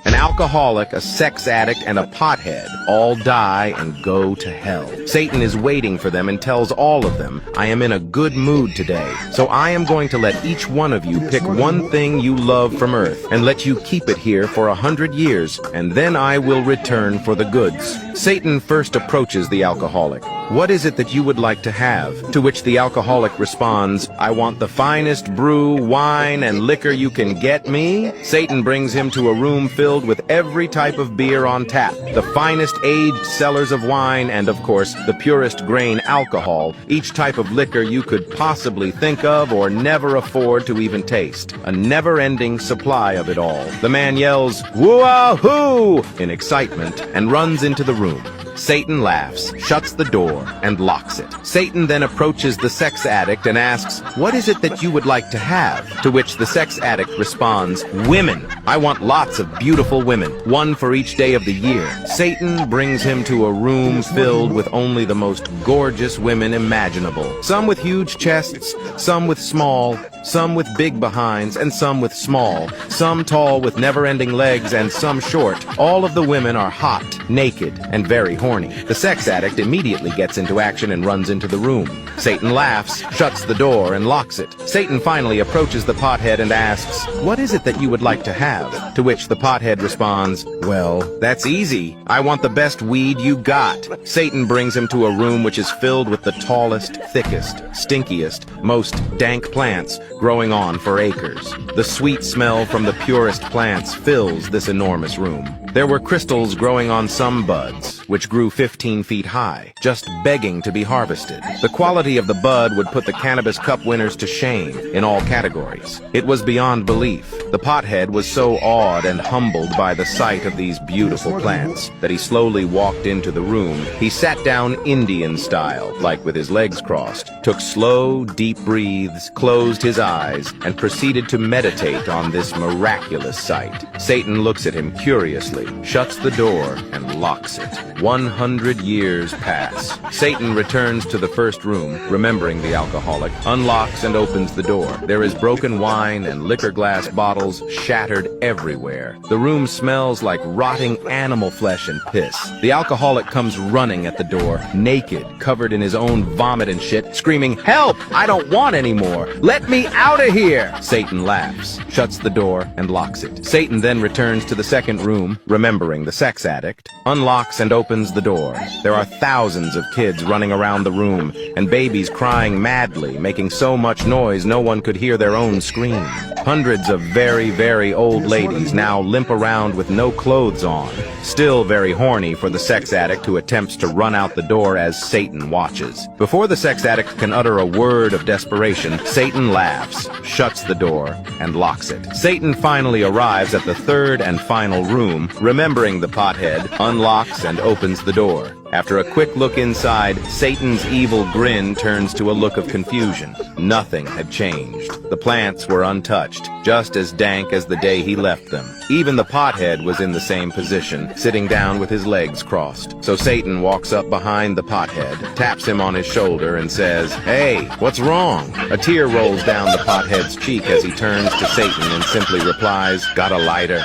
An alcoholic, a sex addict, and a pothead all die and go to hell. Satan is waiting for them and tells all of them, I am in a good mood today, so I am going to let each one of you pick one thing you love from earth and let you keep it here for 100 years, and then I will return for the goods. Satan first approaches the alcoholic. What is it that you would like to have? To which the alcoholic responds, I want the finest brew, wine, and liquor you can get me. Satan brings him to a room filled with every type of beer on tap, the finest aged cellars of wine, and of course, the purest grain alcohol, each type of liquor you could possibly think of or never afford to even taste. A never-ending supply of it all. The man yells, woo-ah-hoo, in excitement, and runs into the room. Satan laughs, shuts the door, and locks it. Satan then approaches the sex addict and asks, what is it that you would like to have? To which the sex addict responds, women. I want lots of beautiful women, one for each day of the year. Satan brings him to a room filled with only the most gorgeous women imaginable. Some with huge chests, some with small, some with big behinds, and some with small, some tall with never-ending legs, and some short. All of the women are hot, naked, and very horny. The sex addict immediately gets into action and runs into the room. Satan laughs, shuts the door, and locks it. Satan finally approaches the pothead and asks, what is it that you would like to have? To which the pothead responds, well, that's easy. I want the best weed you got. Satan brings him to a room which is filled with the tallest, thickest, stinkiest, most dank plants growing on for acres. The sweet smell from the purest plants fills this enormous room. There were crystals growing on some buds, which grew 15 feet high, just begging to be harvested. The quality of the bud would put the Cannabis Cup winners to shame in all categories. It was beyond belief. The pothead was so awed and humbled by the sight of these beautiful plants that he slowly walked into the room. He sat down Indian style, like with his legs crossed, took slow, deep breaths, closed his eyes, and proceeded to meditate on this miraculous sight. Satan looks at him curiously, shuts the door, and locks it. 100 years pass. Satan returns to the first room, remembering the alcoholic, unlocks and opens the door. There is broken wine and liquor glass bottles shattered everywhere. The room smells like rotting animal flesh and piss. The alcoholic comes running at the door, naked, covered in his own vomit and shit, screaming, help! I don't want any more! Let me out of here! Satan laughs, shuts the door, and locks it. Satan then returns to the second room, remembering the sex addict, unlocks and opens the door. There are thousands of kids running around the room, and babies crying madly, making so much noise no one could hear their own scream. Hundreds of very, very old ladies now limp around with no clothes on, still very horny for the sex addict who attempts to run out the door as Satan watches. Before the sex addict can utter a word of desperation, Satan laughs, shuts the door, and locks it. Satan finally arrives at the third and final room, remembering the pothead, unlocks and opens the door. After a quick look inside, Satan's evil grin turns to a look of confusion. Nothing had changed. The plants were untouched, just as dank as the day he left them. Even the pothead was in the same position, sitting down with his legs crossed. So Satan walks up behind the pothead, taps him on his shoulder, and says, hey, what's wrong? A tear rolls down the pothead's cheek as he turns to Satan and simply replies, got a lighter?